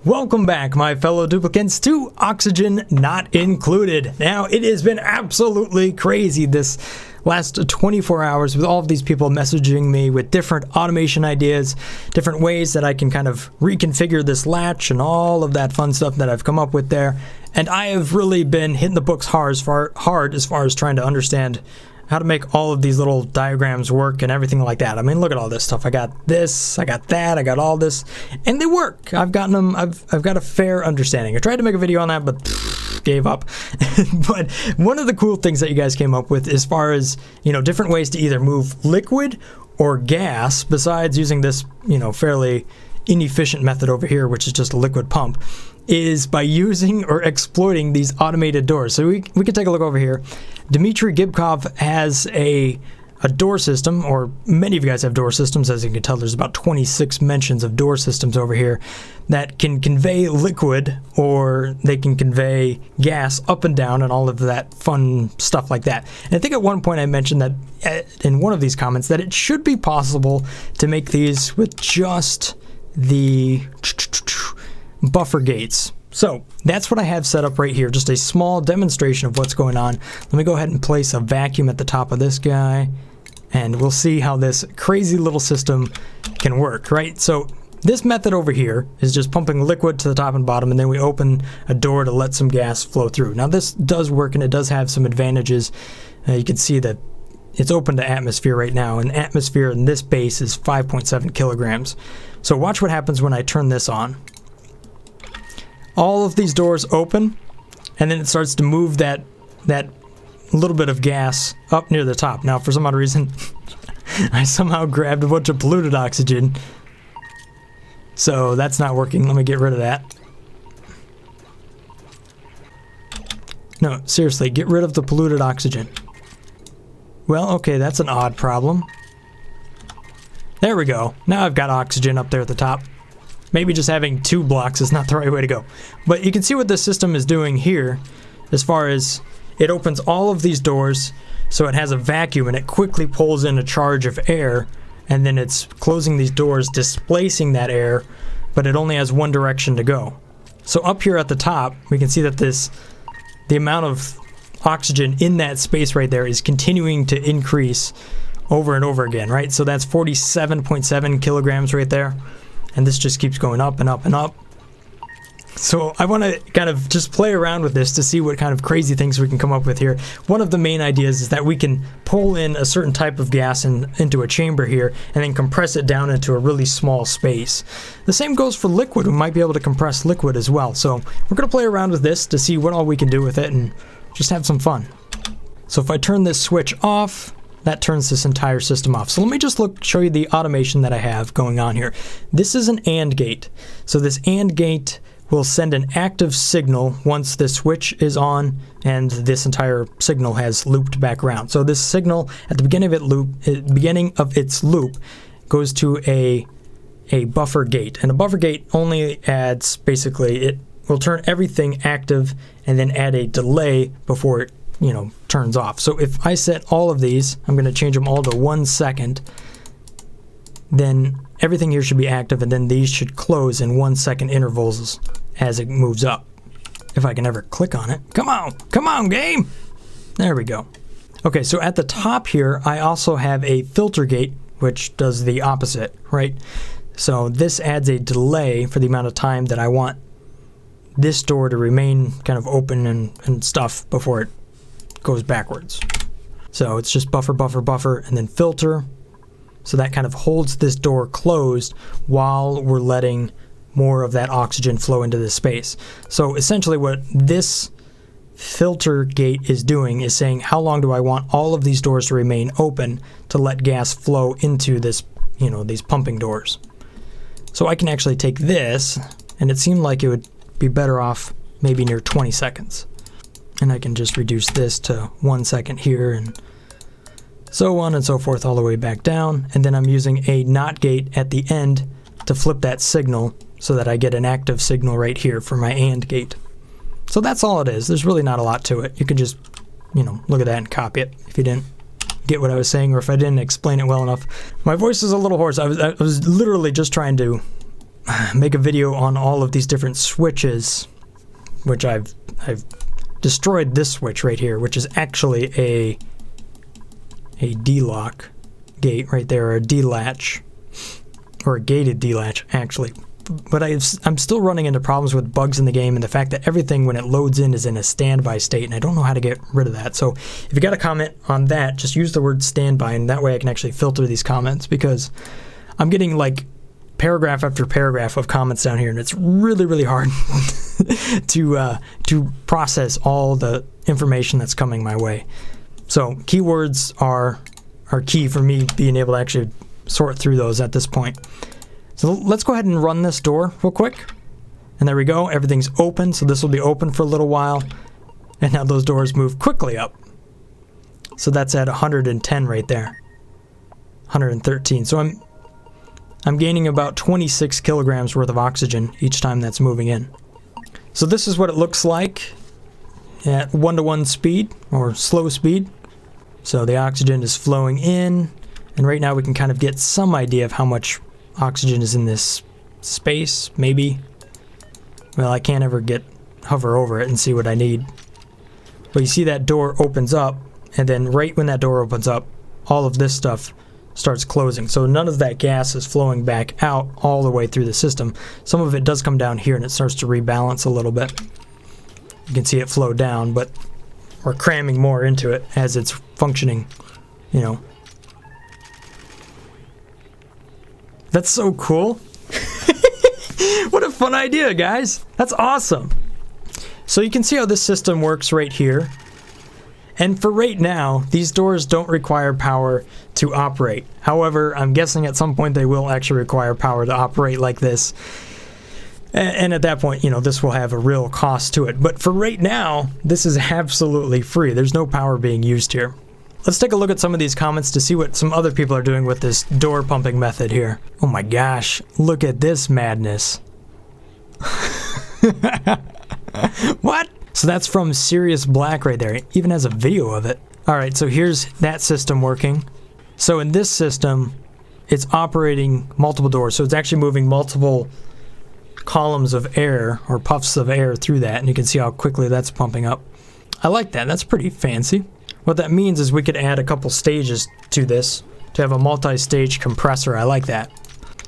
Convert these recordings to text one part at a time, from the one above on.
Welcome back, my fellow duplicants, to Oxygen Not Included. Now, it has been absolutely crazy this last 24 hours with all of these people messaging me with different automation ideas, different ways that I can kind of reconfigure this latch and all of that fun stuff that I've come up with there. And I have really been hitting the books hard as far as trying to understand how to make all of these little diagrams work and everything like that. I mean, look at all this stuff. I got this, I got that, I got all this, and they work. I've gotten them, I've got a fair understanding. I tried to make a video on that, but gave up. But one of the cool things that you guys came up with as far as, different ways to either move liquid or gas, besides using this, fairly inefficient method over here, which is just a liquid pump, is by using or exploiting these automated doors. So we can take a look over here. Dmitry Gibkov has a door system, or many of you guys have door systems. As you can tell, there's about 26 mentions of door systems over here that can convey liquid, or they can convey gas up and down and all of that fun stuff like that. And I think at one point I mentioned that in one of these comments that it should be possible to make these with just the buffer gates. So that's what I have set up right here, just a small demonstration of what's going on. Let me go ahead and place a vacuum at the top of this guy, and we'll see how this crazy little system can work, right? So this method over here is just pumping liquid to the top and bottom, and then we open a door to let some gas flow through. Now this does work, and it does have some advantages. You can see that it's open to atmosphere right now, and atmosphere in this base is 5.7 kilograms. So watch what happens when I turn this on. All of these doors open, and then it starts to move that little bit of gas up near the top. Now, for some odd reason, I somehow grabbed a bunch of polluted oxygen, so that's not working. Let me get rid of that. No, seriously, get rid of the polluted oxygen. Well, okay, that's an odd problem. There we go. Now I've got oxygen up there at the top. Maybe just having two blocks is not the right way to go. But you can see what this system is doing here as far as it opens all of these doors, so it has a vacuum and it quickly pulls in a charge of air, and then it's closing these doors, displacing that air, but it only has one direction to go. So up here at the top, we can see that the amount of oxygen in that space right there is continuing to increase over and over again, right? So that's 47.7 kilograms right there. And this just keeps going up and up and up. So I want to kind of just play around with this to see what kind of crazy things we can come up with here. One of the main ideas is that we can pull in a certain type of gas into a chamber here and then compress it down into a really small space. The same goes for liquid. We might be able to compress liquid as well. So we're going to play around with this to see what all we can do with it and just have some fun. So if I turn this switch off, that turns this entire system off. So let me just show you the automation that I have going on here. This is an AND gate. So this AND gate will send an active signal once the switch is on and this entire signal has looped back around. So this signal at the beginning of its loop goes to a buffer gate. And a buffer gate only adds, basically, it will turn everything active and then add a delay before it turns off. So if I set all of these, I'm going to change them all to 1 second, then everything here should be active, and then these should close in 1 second intervals as it moves up. If I can ever click on it. Come on, game! There we go. Okay, so at the top here, I also have a filter gate, which does the opposite, right? So this adds a delay for the amount of time that I want this door to remain kind of open and stuff before it goes backwards. So it's just buffer, buffer, buffer, and then filter. So that kind of holds this door closed while we're letting more of that oxygen flow into this space. So essentially what this filter gate is doing is saying, how long do I want all of these doors to remain open to let gas flow into this, these pumping doors. So I can actually take this, and it seemed like it would be better off maybe near 20 seconds. And I can just reduce this to 1 second here, and so on and so forth all the way back down. And then I'm using a NOT gate at the end to flip that signal so that I get an active signal right here for my AND gate. So that's all it is. There's really not a lot to it. You could just, look at that and copy it if you didn't get what I was saying, or if I didn't explain it well enough. My voice is a little hoarse. I was literally just trying to make a video on all of these different switches, which I've destroyed this switch right here, which is actually a D-lock gate right there, or a D-latch, or a gated D-latch actually. But I'm still running into problems with bugs in the game, and the fact that everything when it loads in is in a standby state, and I don't know how to get rid of that. So if you got a comment on that, just use the word standby, and that way I can actually filter these comments, because I'm getting like paragraph after paragraph of comments down here, and it's really, really hard to process all the information that's coming my way. So keywords are key for me being able to actually sort through those at this point. So let's go ahead and run this door real quick. And there we go. Everything's open, so this will be open for a little while. And now those doors move quickly up. So that's at 110 right there. 113. So I'm gaining about 26 kilograms worth of oxygen each time that's moving in. So this is what it looks like at 1-to-1 speed, or slow speed. So the oxygen is flowing in, and right now we can kind of get some idea of how much oxygen is in this space, maybe. Well, I can't ever hover over it and see what I need. But you see that door opens up, and then right when that door opens up, all of this stuff starts closing. So none of that gas is flowing back out all the way through the system. Some of it does come down here, and it starts to rebalance a little bit. You can see it flow down, but we're cramming more into it as it's functioning, you know. That's so cool. What a fun idea, guys. That's awesome. So you can see how this system works right here. And for right now, these doors don't require power to operate. However, I'm guessing at some point they will actually require power to operate like this. And at that point, you know, this will have a real cost to it. But for right now, this is absolutely free. There's no power being used here. Let's take a look at some of these comments to see what some other people are doing with this door pumping method here. Oh my gosh, look at this madness. What? So that's from Serious Black right there. It even has a video of it. Alright, so here's that system working. So in this system, it's operating multiple doors. So it's actually moving multiple columns of air, or puffs of air through that, and you can see how quickly that's pumping up. I like that. That's pretty fancy. What that means is we could add a couple stages to this to have a multi-stage compressor. I like that.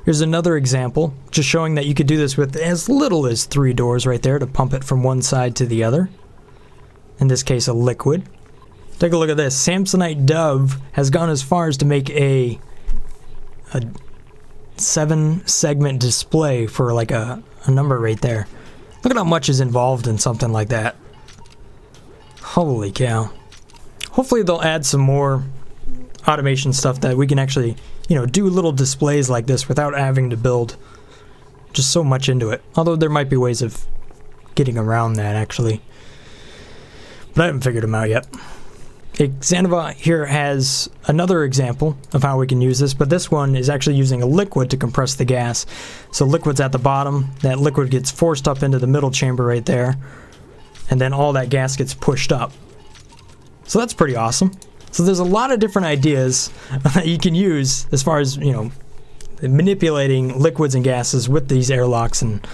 Here's another example, just showing that you could do this with as little as 3 doors right there to pump it from one side to the other. In this case, a liquid. Take a look at this. Samsonite Dove has gone as far as to make a 7-segment display for like a number right there. Look at how much is involved in something like that. Holy cow. Hopefully they'll add some more automation stuff that we can actually, you know, do little displays like this without having to build just so much into it. Although there might be ways of getting around that actually. But I haven't figured them out yet. Xanova here has another example of how we can use this, but this one is actually using a liquid to compress the gas. So liquid's at the bottom, that liquid gets forced up into the middle chamber right there, and then all that gas gets pushed up. So that's pretty awesome. So there's a lot of different ideas that you can use as far as, you know, manipulating liquids and gases with these airlocks and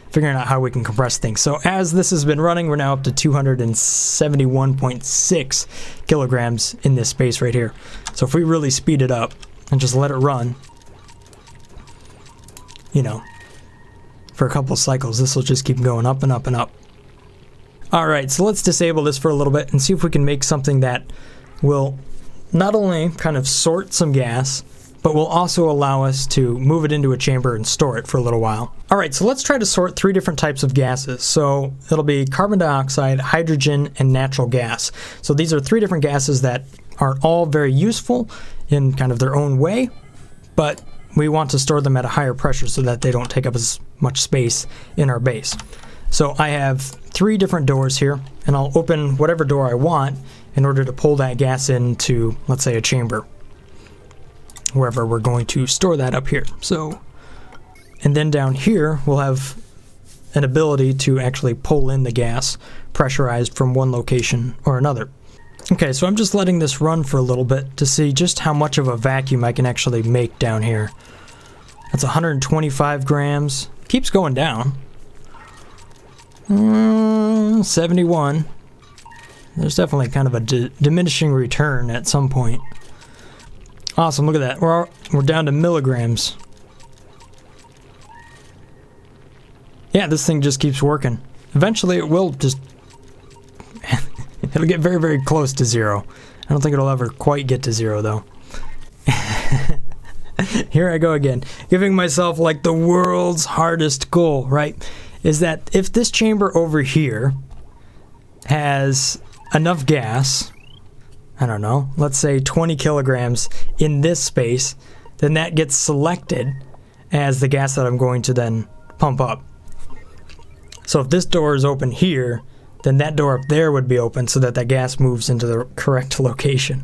figuring out how we can compress things. So as this has been running, we're now up to 271.6 kilograms in this space right here. So if we really speed it up and just let it run, you know, for a couple cycles, this will just keep going up and up and up. Alright, so let's disable this for a little bit and see if we can make something that will not only kind of sort some gas, but will also allow us to move it into a chamber and store it for a little while. Alright, so let's try to sort 3 different types of gases. So it'll be carbon dioxide, hydrogen, and natural gas. So these are 3 different gases that are all very useful in kind of their own way, but we want to store them at a higher pressure so that they don't take up as much space in our base. So I have 3 different doors here, and I'll open whatever door I want in order to pull that gas into, let's say, a chamber, wherever we're going to store that up here. So, and then down here we'll have an ability to actually pull in the gas pressurized from one location or another. Okay, so I'm just letting this run for a little bit to see just how much of a vacuum I can actually make down here. That's 125 grams. keeps going down. 71. There's definitely kind of a diminishing return at some point. Awesome, look at that. We're down to milligrams. Yeah, this thing just keeps working. Eventually it will just... it'll get very, very close to 0. I don't think it'll ever quite get to 0, though. Here I go again. Giving myself, like, the world's hardest goal, right? Is that if this chamber over here has enough gas, I don't know, let's say 20 kilograms in this space, then that gets selected as the gas that I'm going to then pump up. So if this door is open here, then that door up there would be open so that gas moves into the correct location.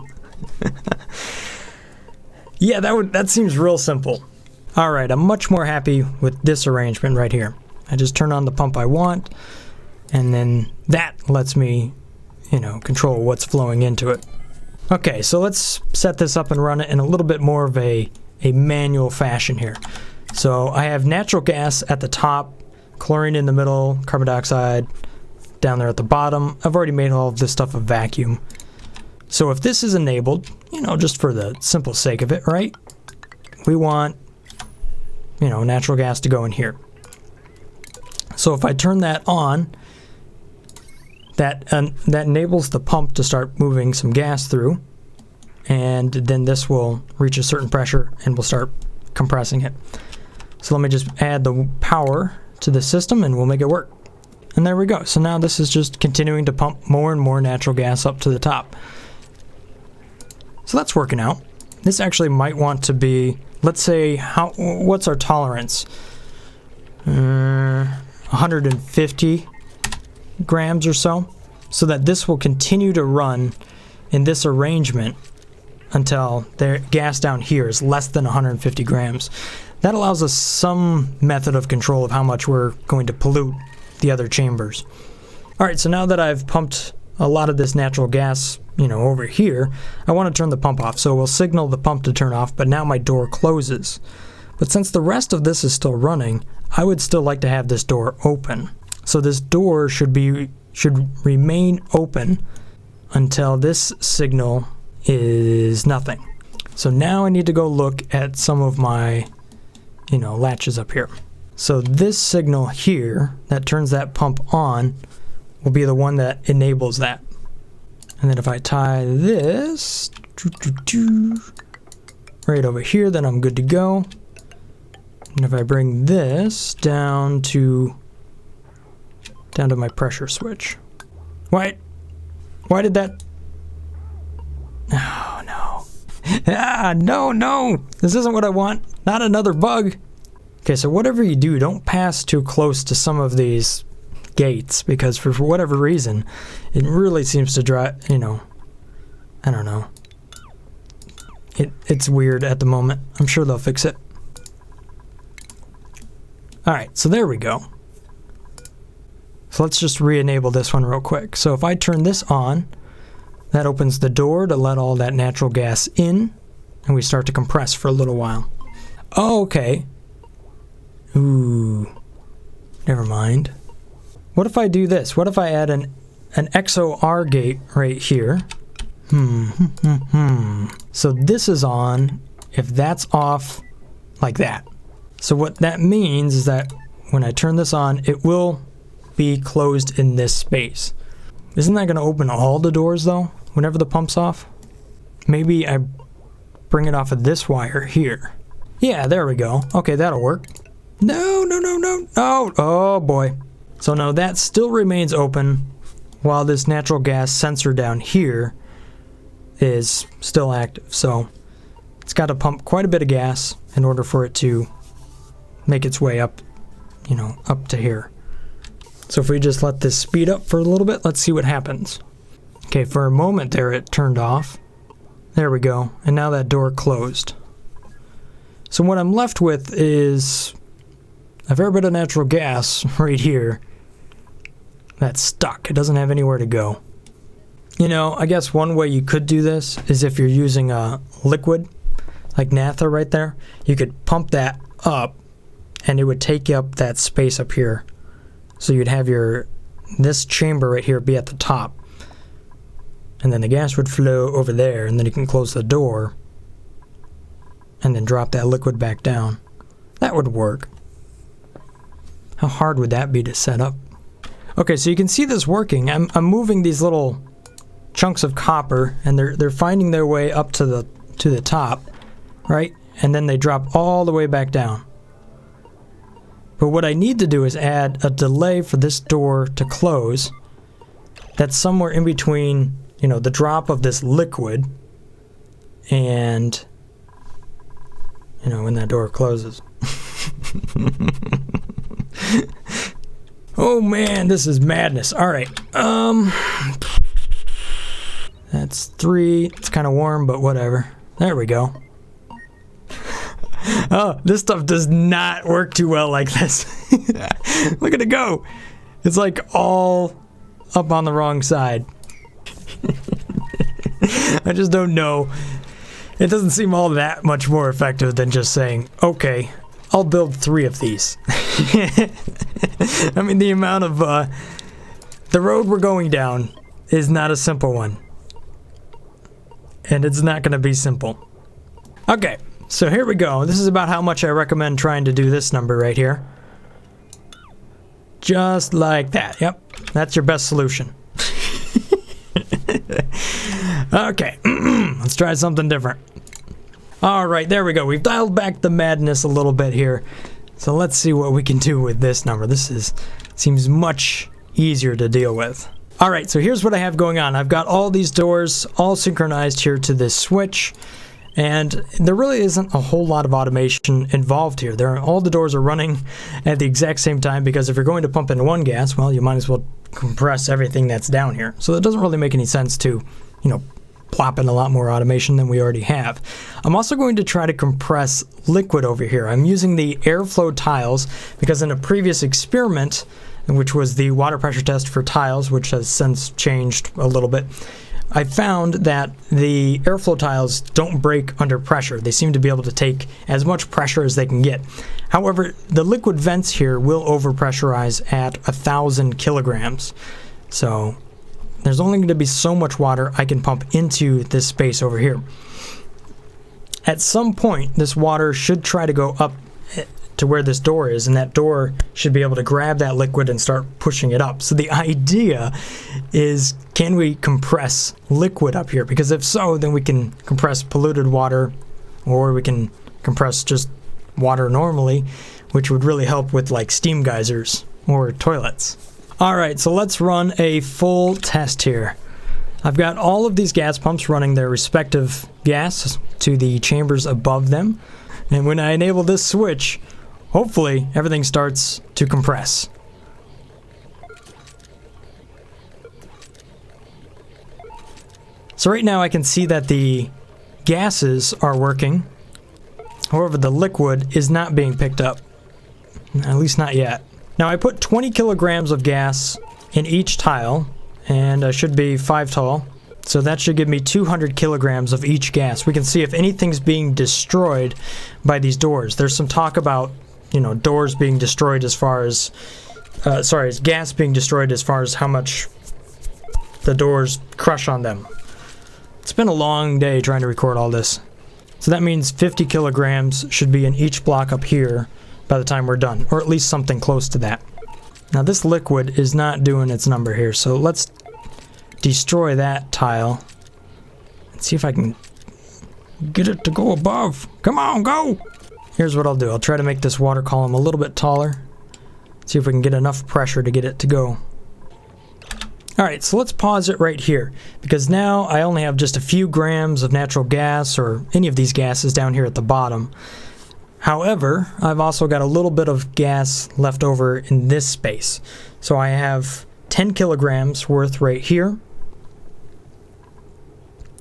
Yeah, that seems real simple. Alright, I'm much more happy with this arrangement right here. I just turn on the pump I want, and then that lets me, control what's flowing into it. Okay, so let's set this up and run it in a little bit more of a manual fashion here. So I have natural gas at the top, chlorine in the middle, carbon dioxide down there at the bottom. I've already made all of this stuff a vacuum. So if this is enabled, just for the simple sake of it, right? We want, natural gas to go in here. So if I turn that on, that enables the pump to start moving some gas through, and then this will reach a certain pressure and we'll start compressing it. So let me just add the power to the system and we'll make it work. And there we go. So now this is just continuing to pump more and more natural gas up to the top. So that's working out. This actually might want to be, let's say, what's our tolerance? 150 grams or so that this will continue to run in this arrangement until the gas down here is less than 150 grams. That allows us some method of control of how much we're going to pollute the other chambers. Alright, so now that I've pumped a lot of this natural gas, over here, I want to turn the pump off. So we'll signal the pump to turn off, but now my door closes. But since the rest of this is still running, I would still like to have this door open. So this door should remain open until this signal is nothing. So now I need to go look at some of my, latches up here. So this signal here that turns that pump on will be the one that enables that. And then if I tie this right over here, then I'm good to go. And if I bring this down to my pressure switch. Why did that? Oh no. No. This isn't what I want. Not another bug. Okay, so whatever you do, don't pass too close to some of these gates, because for whatever reason, it really seems to drive, I don't know. It's weird at the moment. I'm sure they'll fix it. Alright, so there we go. So let's just re-enable this one real quick. So if I turn this on, that opens the door to let all that natural gas in, and we start to compress for a little while. Oh, okay. Ooh. Never mind. What if I do this? What if I add an XOR gate right here? So this is on if that's off like that. So what that means is that when I turn this on, it will be closed in this space. Isn't that going to open all the doors though, whenever the pump's off? Maybe I bring it off of this wire here. Yeah, there we go. Okay, that'll work. No. Oh boy. So now that still remains open while this natural gas sensor down here is still active. So it's got to pump quite a bit of gas in order for it to make its way up, up to here. So if we just let this speed up for a little bit, let's see what happens. Okay, for a moment there it turned off. There we go. And now that door closed. So what I'm left with is a fair bit of natural gas right here that's stuck. It doesn't have anywhere to go. I guess one way you could do this is if you're using a liquid, like naphtha right there, you could pump that up and it would take up that space up here. So you'd have this chamber right here be at the top. And then the gas would flow over there, and then you can close the door and then drop that liquid back down. That would work. How hard would that be to set up? Okay, so you can see this working. I'm moving these little chunks of copper, and they're finding their way up to the top, right? And then they drop all the way back down. But what I need to do is add a delay for this door to close. That's somewhere in between, the drop of this liquid and, when that door closes. Oh man, this is madness. All right. That's 3. It's kind of warm, but whatever. There we go. Oh, this stuff does not work too well like this. Look at it go. It's like all up on the wrong side. I just don't know. It doesn't seem all that much more effective than just saying, okay, I'll build 3 of these. I mean, the amount of, the road we're going down is not a simple one. And it's not going to be simple. Okay, so here we go. This is about how much I recommend trying to do this number right here. Just like that. Yep, that's your best solution. Okay, let's try something different. Alright, there we go. We've dialed back the madness a little bit here. So let's see what we can do with this number. Seems much easier to deal with. Alright, so here's what I have going on. I've got all these doors all synchronized here to this switch. And there really isn't a whole lot of automation involved here. All the doors are running at the exact same time, because if you're going to pump in one gas, well, you might as well compress everything that's down here. So it doesn't really make any sense to, plop in a lot more automation than we already have. I'm also going to try to compress liquid over here. I'm using the airflow tiles because in a previous experiment, which was the water pressure test for tiles, which has since changed a little bit, I found that the airflow tiles don't break under pressure. They seem to be able to take as much pressure as they can get. However, the liquid vents here will overpressurize at 1,000 kilograms. So there's only going to be so much water I can pump into this space over here. At some point, this water should try to go up to where this door is, and that door should be able to grab that liquid and start pushing it up. So the idea is, can we compress liquid up here? Because if so, then we can compress polluted water, or we can compress just water normally, which would really help with like steam geysers or toilets. Alright, so let's run a full test here. I've got all of these gas pumps running their respective gas to the chambers above them. And when I enable this switch, hopefully everything starts to compress. So right now I can see that the gases are working. However, the liquid is not being picked up. At least not yet. Now I put 20 kilograms of gas in each tile, and I should be 5 tall. So that should give me 200 kilograms of each gas. We can see if anything's being destroyed by these doors. There's some talk about, doors being destroyed as far as, gas being destroyed as far as how much the doors crush on them. It's been a long day trying to record all this. So that means 50 kilograms should be in each block up here by the time we're done, or at least something close to that. Now this liquid is not doing its number here, so let's destroy that tile and see if I can get it to go above. Come on, go! Here's what I'll do. I'll try to make this water column a little bit taller. See if we can get enough pressure to get it to go. Alright, so let's pause it right here, because now I only have just a few grams of natural gas, or any of these gases down here at the bottom. However, I've also got a little bit of gas left over in this space. So I have 10 kilograms worth right here.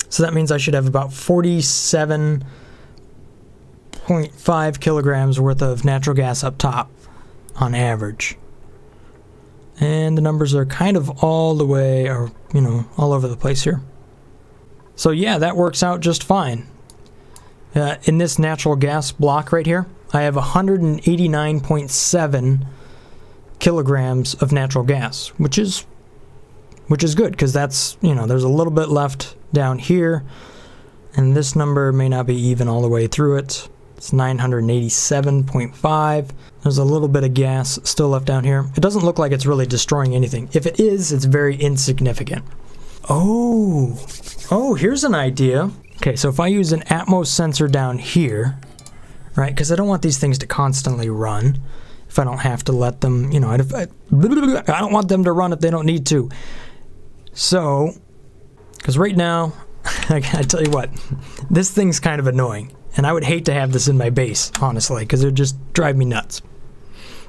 So that means I should have about 47.5 kilograms worth of natural gas up top on average. And the numbers are kind of all the way, or all over the place here. So yeah, that works out just fine. In this natural gas block right here, I have 189.7 kilograms of natural gas, which is good, because that's, there's a little bit left down here, and this number may not be even all the way through it. It's 987.5. There's a little bit of gas still left down here. It doesn't look like it's really destroying anything. If it is, it's very insignificant. Oh, here's an idea. Okay, so if I use an Atmos sensor down here, right, because I don't want these things to constantly run. If I don't have to let them, I don't want them to run if they don't need to. So, because right now, I tell you what, this thing's kind of annoying. And I would hate to have this in my base, honestly, because it would just drive me nuts.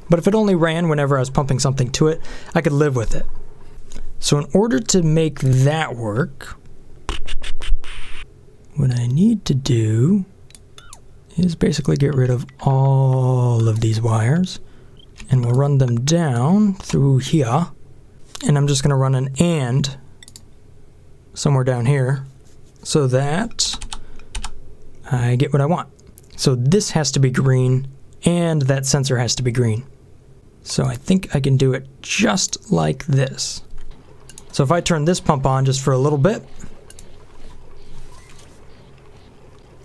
But if it only ran whenever I was pumping something to it, I could live with it. So in order to make that work, what I need to do is basically get rid of all of these wires. And we'll run them down through here. And I'm just going to run an AND somewhere down here so that I get what I want. So this has to be green, and that sensor has to be green. So I think I can do it just like this. So if I turn this pump on just for a little bit.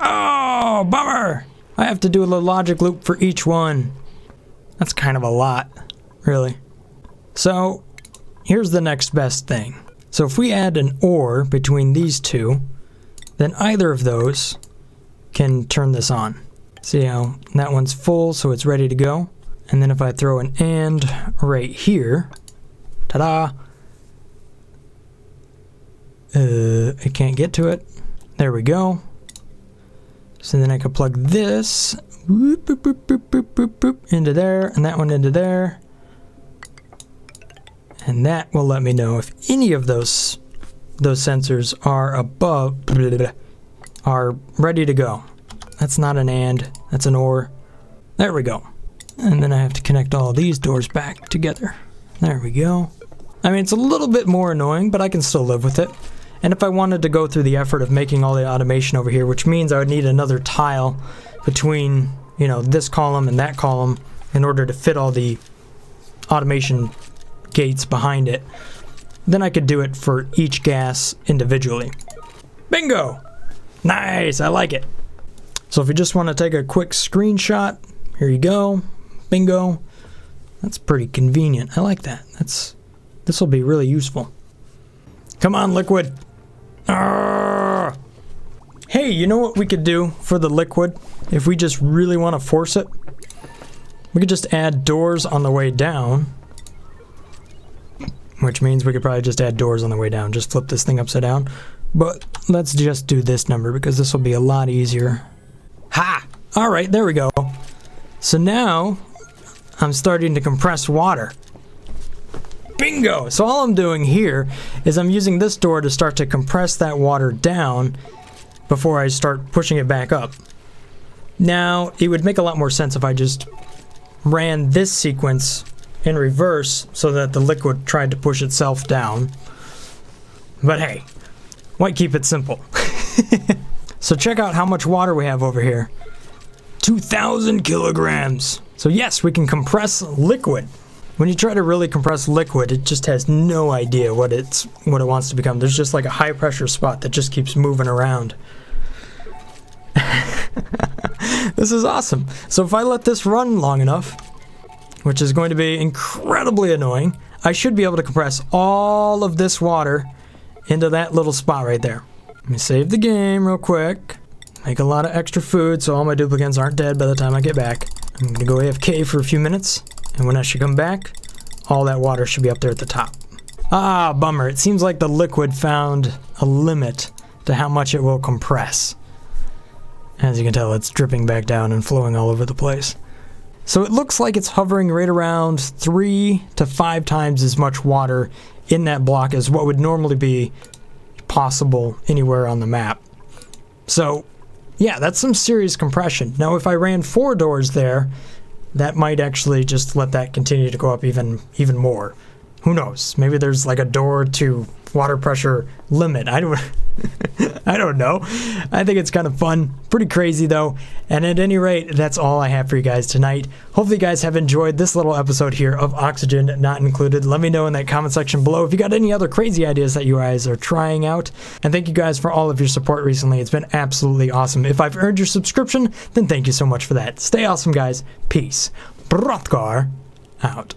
Oh, bummer! I have to do a little logic loop for each one. That's kind of a lot, really. So here's the next best thing. So if we add an OR between these two, then either of those can turn this on. See how that one's full, so it's ready to go. And then if I throw an AND right here, ta-da! I can't get to it. There we go. So then I could plug this whoop, boop, boop, boop, boop, boop, boop, into there, and that one into there. And that will let me know if any of those sensors are above, are ready to go. That's not an AND, that's an OR. There we go. And then I have to connect all these doors back together. There we go. I mean, it's a little bit more annoying, but I can still live with it. And if I wanted to go through the effort of making all the automation over here, which means I would need another tile between, this column and that column in order to fit all the automation gates behind it, then I could do it for each gas individually. Bingo! Nice, I like it. So if you just want to take a quick screenshot, here you go. Bingo. That's pretty convenient. I like that. This will be really useful. Come on, liquid. Arrgh. Hey, you know what we could do for the liquid if we just really want to force it? We could just add doors on the way down, which means we could probably just add doors on the way down. Just flip this thing upside down. But let's just do this number because this will be a lot easier. Ha! All right, there we go. So now I'm starting to compress water. Bingo! So all I'm doing here is I'm using this door to start to compress that water down before I start pushing it back up. Now, it would make a lot more sense if I just ran this sequence in reverse so that the liquid tried to push itself down. But hey, why keep it simple? So check out how much water we have over here. 2,000 kilograms. So yes, we can compress liquid. When you try to really compress liquid, it just has no idea what it wants to become. There's just like a high pressure spot that just keeps moving around. This is awesome. So if I let this run long enough, which is going to be incredibly annoying, I should be able to compress all of this water into that little spot right there. Let me save the game real quick. Make a lot of extra food so all my duplicants aren't dead by the time I get back. I'm going to go AFK for a few minutes. And when I should come back, all that water should be up there at the top. Ah, bummer. It seems like the liquid found a limit to how much it will compress. As you can tell, it's dripping back down and flowing all over the place. So it looks like it's hovering right around 3 to 5 times as much water in that block as what would normally be possible anywhere on the map. So, yeah, that's some serious compression. Now, if I ran 4 doors there, that might actually just let that continue to go up even more. Who knows? Maybe there's like a door to water pressure limit. I don't I don't know. I think it's kind of fun. Pretty crazy though. And at any rate, that's all I have for you guys tonight. Hopefully you guys have enjoyed this little episode here of Oxygen Not Included. Let me know in that comment section below if you got any other crazy ideas that you guys are trying out. And thank you guys for all of your support recently. It's been absolutely awesome. If I've earned your subscription, then thank you so much for that. Stay awesome, guys. Peace. Brothgar out.